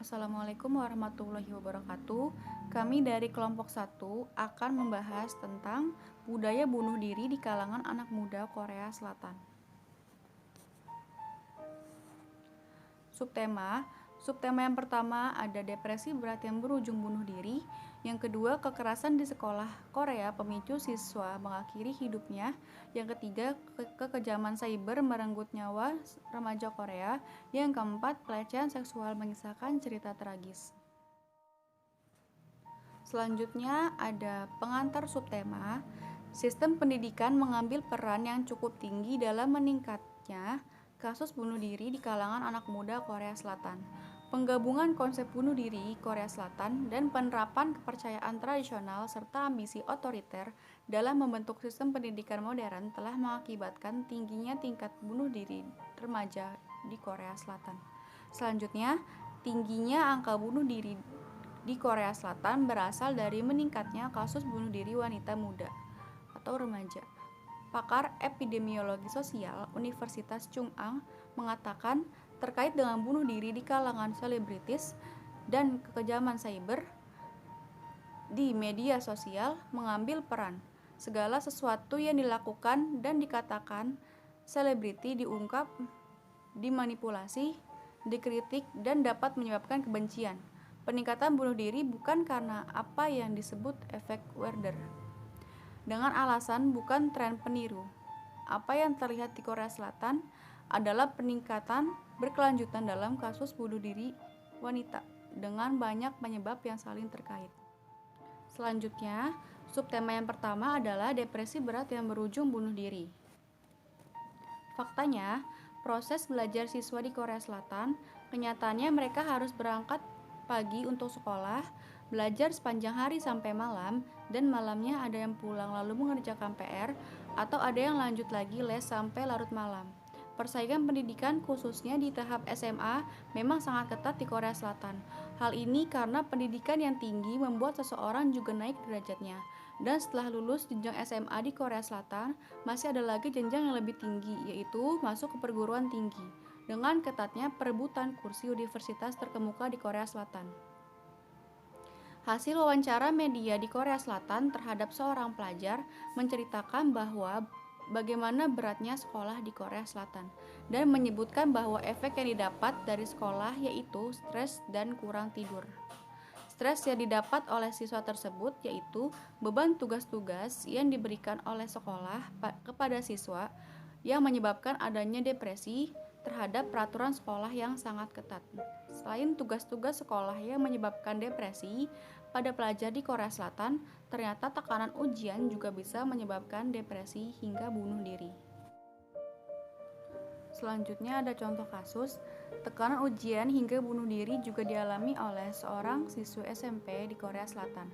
Assalamualaikum warahmatullahi wabarakatuh. Kami dari kelompok 1 akan membahas tentang budaya bunuh diri di kalangan anak muda Korea Selatan. Subtema yang pertama ada depresi berat yang berujung bunuh diri. Yang kedua, kekerasan di sekolah Korea pemicu siswa mengakhiri hidupnya. Yang ketiga, kekejaman cyber merenggut nyawa remaja Korea. Yang keempat, pelecehan seksual mengisahkan cerita tragis. Selanjutnya ada pengantar subtema. Sistem pendidikan mengambil peran yang cukup tinggi dalam meningkatnya kasus bunuh diri di kalangan anak muda Korea Selatan. Penggabungan konsep bunuh diri Korea Selatan dan penerapan kepercayaan tradisional serta ambisi otoriter dalam membentuk sistem pendidikan modern telah mengakibatkan tingginya tingkat bunuh diri remaja di Korea Selatan. Selanjutnya, tingginya angka bunuh diri di Korea Selatan berasal dari meningkatnya kasus bunuh diri wanita muda atau remaja. Pakar epidemiologi sosial Universitas Chung-Ang mengatakan terkait dengan bunuh diri di kalangan selebritis dan kekejaman cyber di media sosial mengambil peran. Segala sesuatu yang dilakukan dan dikatakan selebriti diungkap, dimanipulasi, dikritik, dan dapat menyebabkan kebencian. Peningkatan bunuh diri bukan karena apa yang disebut efek Werder, dengan alasan bukan tren peniru. Apa yang terlihat di Korea Selatan adalah peningkatan berkelanjutan dalam kasus bunuh diri wanita dengan banyak penyebab yang saling terkait. Selanjutnya, subtema yang pertama adalah depresi berat yang berujung bunuh diri. Faktanya, proses belajar siswa di Korea Selatan, kenyataannya mereka harus berangkat pagi untuk sekolah, belajar sepanjang hari sampai malam, dan malamnya ada yang pulang lalu mengerjakan PR, atau ada yang lanjut lagi les sampai larut malam. Persaingan pendidikan khususnya di tahap SMA memang sangat ketat di Korea Selatan. Hal ini karena pendidikan yang tinggi membuat seseorang juga naik derajatnya. Dan setelah lulus jenjang SMA di Korea Selatan, masih ada lagi jenjang yang lebih tinggi, yaitu masuk ke perguruan tinggi, dengan ketatnya perebutan kursi universitas terkemuka di Korea Selatan. Hasil wawancara media di Korea Selatan terhadap seorang pelajar menceritakan bahwa bagaimana beratnya sekolah di Korea Selatan dan menyebutkan bahwa efek yang didapat dari sekolah yaitu stres dan kurang tidur. Stres yang didapat oleh siswa tersebut yaitu beban tugas-tugas yang diberikan oleh sekolah kepada siswa yang menyebabkan adanya depresi terhadap peraturan sekolah yang sangat ketat. Selain tugas-tugas sekolah yang menyebabkan depresi pada pelajar di Korea Selatan, ternyata tekanan ujian juga bisa menyebabkan depresi hingga bunuh diri. Selanjutnya ada contoh kasus, tekanan ujian hingga bunuh diri juga dialami oleh seorang siswa SMP di Korea Selatan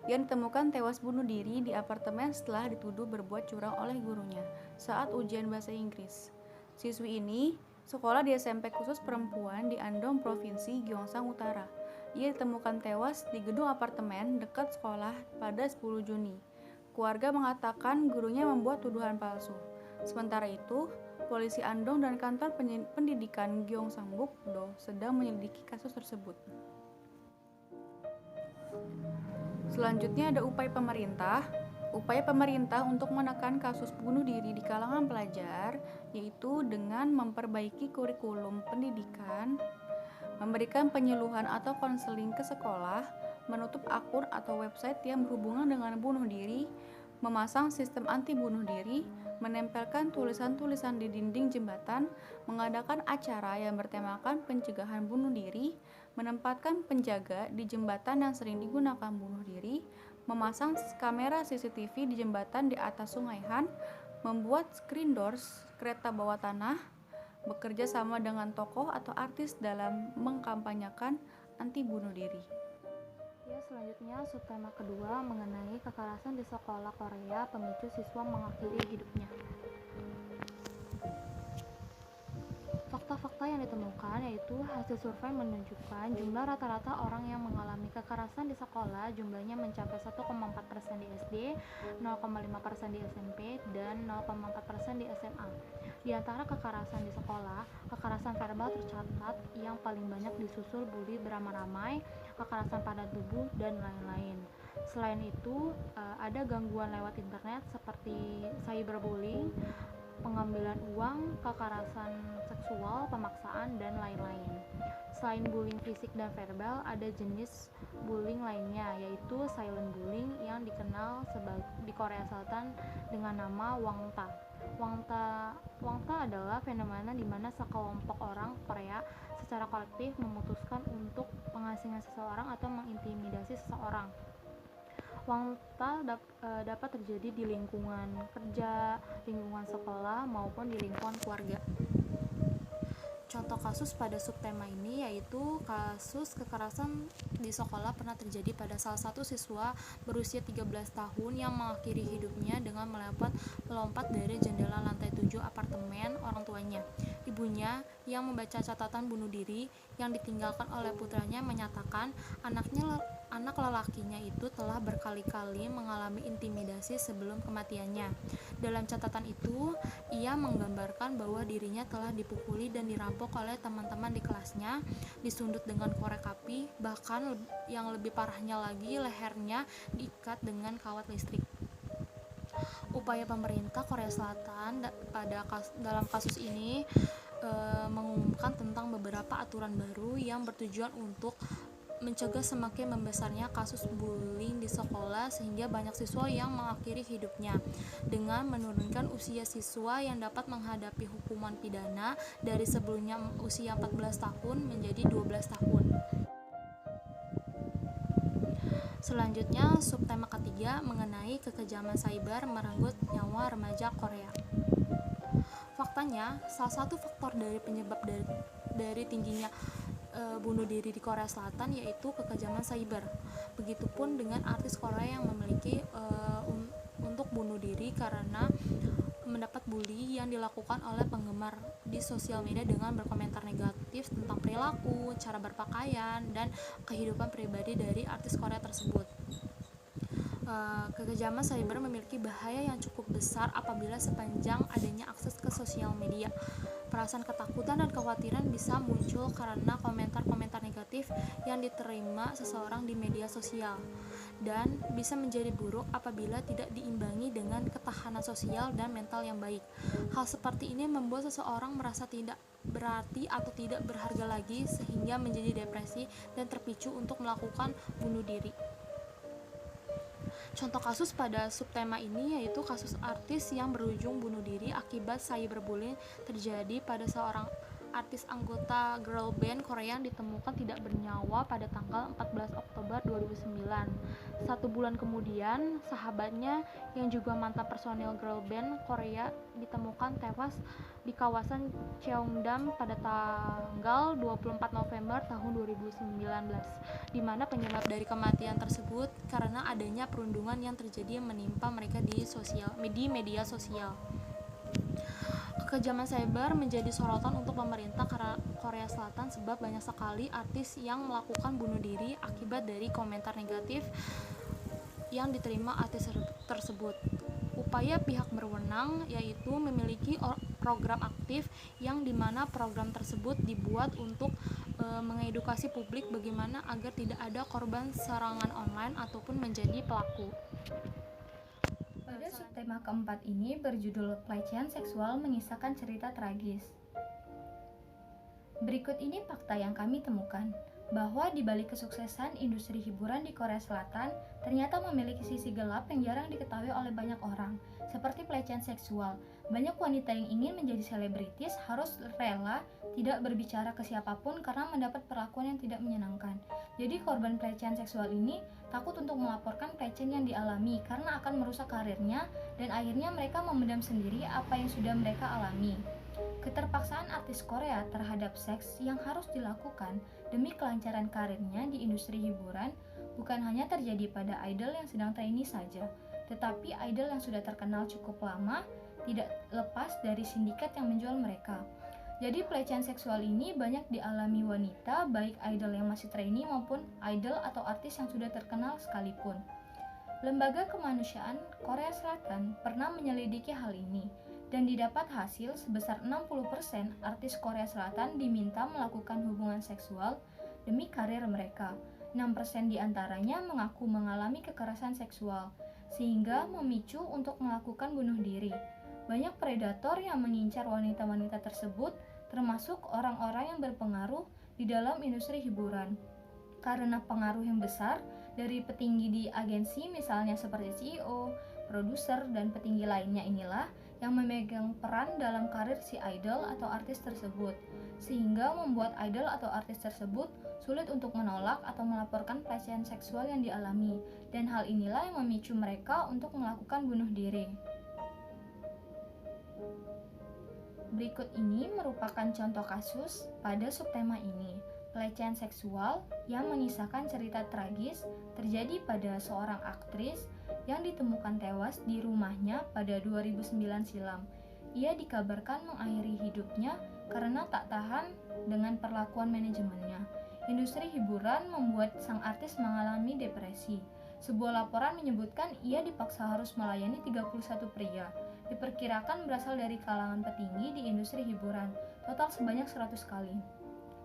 yang ditemukan tewas bunuh diri di apartemen setelah dituduh berbuat curang oleh gurunya saat ujian bahasa Inggris. Siswi ini sekolah di SMP khusus perempuan di Andong, Provinsi Gyeongsang Utara. Ia ditemukan tewas di gedung apartemen dekat sekolah pada 10 Juni. Keluarga mengatakan gurunya membuat tuduhan palsu. Sementara itu, polisi Andong dan kantor pendidikan Gyeongsangbuk-do sedang menyelidiki kasus tersebut. Selanjutnya ada upaya pemerintah untuk menekan kasus bunuh diri di kalangan pelajar, yaitu dengan memperbaiki kurikulum pendidikan, memberikan penyuluhan atau konseling ke sekolah, menutup akun atau website yang berhubungan dengan bunuh diri, memasang sistem anti bunuh diri, menempelkan tulisan-tulisan di dinding jembatan, mengadakan acara yang bertemakan pencegahan bunuh diri, menempatkan penjaga di jembatan yang sering digunakan bunuh diri, memasang kamera CCTV di jembatan di atas Sungai Han, membuat screen doors kereta bawah tanah, bekerja sama dengan tokoh atau artis dalam mengkampanyekan anti bunuh diri. Ya, selanjutnya subtema kedua mengenai kekerasan di sekolah Korea pemicu siswa mengakhiri hidupnya. Fakta-fakta yang ditemukan yaitu hasil survei menunjukkan jumlah rata-rata orang yang mengalami kekerasan di sekolah jumlahnya mencapai 1,4% di SD, 0,5% di SMP, dan 0,4% di SMA. Di antara kekerasan di sekolah, kekerasan verbal tercatat yang paling banyak disusul bully beramai-ramai, kekerasan pada tubuh, dan lain-lain. Selain itu, ada gangguan lewat internet seperti cyberbullying, pengambilan uang, kekerasan seksual, pemaksaan, dan lain-lain. Selain bullying fisik dan verbal, ada jenis bullying lainnya, yaitu silent bullying yang dikenal di Korea Selatan dengan nama wangta. Wangta adalah fenomena di mana sekelompok orang Korea secara kolektif memutuskan untuk mengasingi seseorang atau mengintimidasi seseorang. Wangta dapat terjadi di lingkungan kerja, lingkungan sekolah, maupun di lingkungan keluarga. Contoh kasus pada subtema ini yaitu kasus kekerasan di sekolah pernah terjadi pada salah satu siswa berusia 13 tahun yang mengakhiri hidupnya dengan melompat dari jendela lantai 7 apartemen orang tuanya. Ibunya yang membaca catatan bunuh diri yang ditinggalkan oleh putranya menyatakan anak lelakinya itu telah berkali-kali mengalami intimidasi sebelum kematiannya. Dalam catatan itu, ia menggambarkan bahwa dirinya telah dipukuli dan dirampok oleh teman-teman di kelasnya, disundut dengan korek api, bahkan yang lebih parahnya lagi lehernya diikat dengan kawat listrik. Upaya pemerintah Korea Selatan dalam kasus ini mengumumkan tentang beberapa aturan baru yang bertujuan untuk mencegah semakin membesarnya kasus bullying di sekolah sehingga banyak siswa yang mengakhiri hidupnya dengan menurunkan usia siswa yang dapat menghadapi hukuman pidana dari sebelumnya usia 14 tahun menjadi 12 tahun. Selanjutnya, subtema ketiga mengenai kekejaman cyber merenggut nyawa remaja Korea. Faktanya, salah satu faktor dari penyebab dari tingginya bunuh diri di Korea Selatan yaitu kekejaman cyber. Begitupun dengan artis Korea yang memiliki untuk bunuh diri karena mendapat bully yang dilakukan oleh penggemar di sosial media dengan berkomentar negatif tentang perilaku, cara berpakaian, dan kehidupan pribadi dari artis Korea tersebut. Kekejaman cyber memiliki bahaya yang cukup besar apabila sepanjang adanya akses ke sosial media. Perasaan ketakutan dan kekhawatiran bisa muncul karena komentar-komentar negatif yang diterima seseorang di media sosial, dan bisa menjadi buruk apabila tidak diimbangi dengan ketahanan sosial dan mental yang baik. Hal seperti ini membuat seseorang merasa tidak berarti atau tidak berharga lagi sehingga menjadi depresi dan terpicu untuk melakukan bunuh diri. Contoh kasus pada subtema ini yaitu kasus artis yang berujung bunuh diri akibat cyberbullying terjadi pada seorang artis anggota girl band Korea yang ditemukan tidak bernyawa pada tanggal 14 Oktober 2009. 1 bulan kemudian, sahabatnya yang juga mantan personil girl band Korea ditemukan tewas di kawasan Cheongdam pada tanggal 24 November tahun 2019, di mana penyebab dari kematian tersebut karena adanya perundungan yang terjadi yang menimpa mereka di media sosial. Kekejaman cyber menjadi sorotan untuk pemerintah Korea Selatan sebab banyak sekali artis yang melakukan bunuh diri akibat dari komentar negatif yang diterima artis tersebut. Upaya pihak berwenang yaitu memiliki program aktif yang dimana program tersebut dibuat untuk mengedukasi publik bagaimana agar tidak ada korban serangan online ataupun menjadi pelaku. Pada subtema keempat ini berjudul pelecehan seksual mengisahkan cerita tragis. Berikut ini fakta yang kami temukan, bahwa di balik kesuksesan industri hiburan di Korea Selatan ternyata memiliki sisi gelap yang jarang diketahui oleh banyak orang, seperti pelecehan seksual. Banyak wanita yang ingin menjadi selebritis harus rela tidak berbicara ke siapapun karena mendapat perlakuan yang tidak menyenangkan. Jadi korban pelecehan seksual ini takut untuk melaporkan pelecehan yang dialami karena akan merusak karirnya dan akhirnya mereka memendam sendiri apa yang sudah mereka alami. Keterpaksaan artis Korea terhadap seks yang harus dilakukan demi kelancaran karirnya di industri hiburan bukan hanya terjadi pada idol yang sedang trainee saja, tetapi idol yang sudah terkenal cukup lama tidak lepas dari sindikat yang menjual mereka. Jadi pelecehan seksual ini banyak dialami wanita, baik idol yang masih trainee maupun idol atau artis yang sudah terkenal sekalipun. Lembaga Kemanusiaan Korea Selatan pernah menyelidiki hal ini dan didapat hasil sebesar 60% artis Korea Selatan diminta melakukan hubungan seksual demi karir mereka. 6% diantaranya mengaku mengalami kekerasan seksual, sehingga memicu untuk melakukan bunuh diri. Banyak predator yang mengincar wanita-wanita tersebut, termasuk orang-orang yang berpengaruh di dalam industri hiburan. Karena pengaruh yang besar dari petinggi di agensi misalnya seperti CEO, produser, dan petinggi lainnya inilah yang memegang peran dalam karir si idol atau artis tersebut, sehingga membuat idol atau artis tersebut sulit untuk menolak atau melaporkan pelecehan seksual yang dialami, dan hal inilah yang memicu mereka untuk melakukan bunuh diri. Berikut ini merupakan contoh kasus pada subtema ini. Pelecehan seksual yang mengisahkan cerita tragis terjadi pada seorang aktris yang ditemukan tewas di rumahnya pada 2009 silam. Ia dikabarkan mengakhiri hidupnya karena tak tahan dengan perlakuan manajemennya. Industri hiburan membuat sang artis mengalami depresi. Sebuah laporan menyebutkan ia dipaksa harus melayani 31 pria. Diperkirakan berasal dari kalangan petinggi di industri hiburan, total sebanyak 100 kali.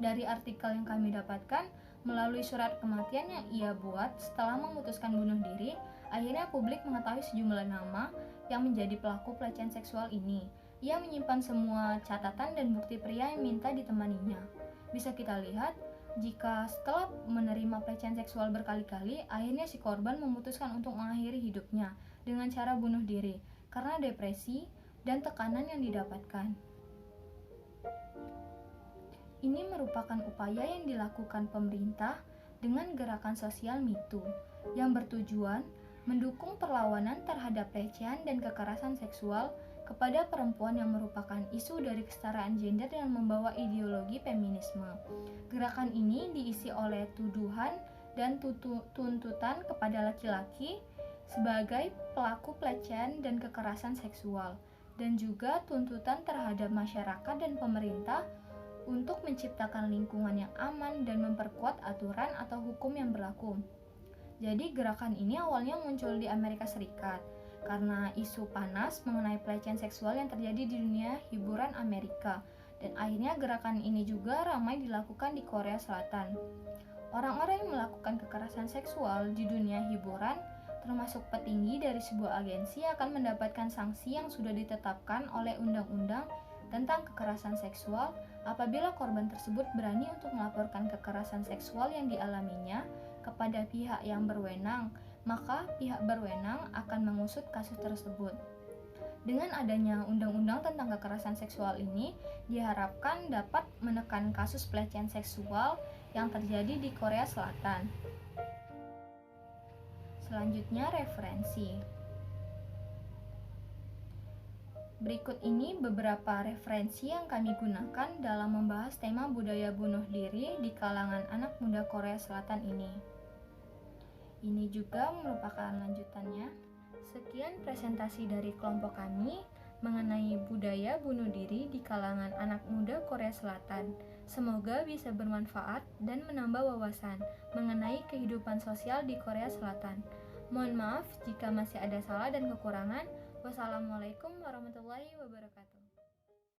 Dari artikel yang kami dapatkan, melalui surat kematian yang ia buat setelah memutuskan bunuh diri, akhirnya publik mengetahui sejumlah nama yang menjadi pelaku pelecehan seksual ini. Ia menyimpan semua catatan dan bukti pria yang minta ditemaninya. Bisa kita lihat, jika setelah menerima pelecehan seksual berkali-kali, akhirnya si korban memutuskan untuk mengakhiri hidupnya dengan cara bunuh diri karena depresi dan tekanan yang didapatkan. Ini merupakan upaya yang dilakukan pemerintah dengan gerakan sosial Me Too yang bertujuan mendukung perlawanan terhadap pelecehan dan kekerasan seksual kepada perempuan yang merupakan isu dari kesetaraan gender dan membawa ideologi feminisme. Gerakan ini diisi oleh tuduhan dan tuntutan kepada laki-laki sebagai pelaku pelecehan dan kekerasan seksual, dan juga tuntutan terhadap masyarakat dan pemerintah untuk menciptakan lingkungan yang aman dan memperkuat aturan atau hukum yang berlaku. Jadi gerakan ini awalnya muncul di Amerika Serikat karena isu panas mengenai pelecehan seksual yang terjadi di dunia hiburan Amerika, dan akhirnya gerakan ini juga ramai dilakukan di Korea Selatan. Orang-orang yang melakukan kekerasan seksual di dunia hiburan, termasuk petinggi dari sebuah agensi, akan mendapatkan sanksi yang sudah ditetapkan oleh undang-undang tentang kekerasan seksual apabila korban tersebut berani untuk melaporkan kekerasan seksual yang dialaminya kepada pihak yang berwenang, maka pihak berwenang akan mengusut kasus tersebut. Dengan adanya undang-undang tentang kekerasan seksual ini, diharapkan dapat menekan kasus pelecehan seksual yang terjadi di Korea Selatan. Selanjutnya, referensi. Berikut ini beberapa referensi yang kami gunakan dalam membahas tema budaya bunuh diri di kalangan anak muda Korea Selatan ini. Ini juga merupakan lanjutannya. Sekian presentasi dari kelompok kami mengenai budaya bunuh diri di kalangan anak muda Korea Selatan. Semoga bisa bermanfaat dan menambah wawasan mengenai kehidupan sosial di Korea Selatan. Mohon maaf jika masih ada salah dan kekurangan. Wassalamualaikum warahmatullahi wabarakatuh.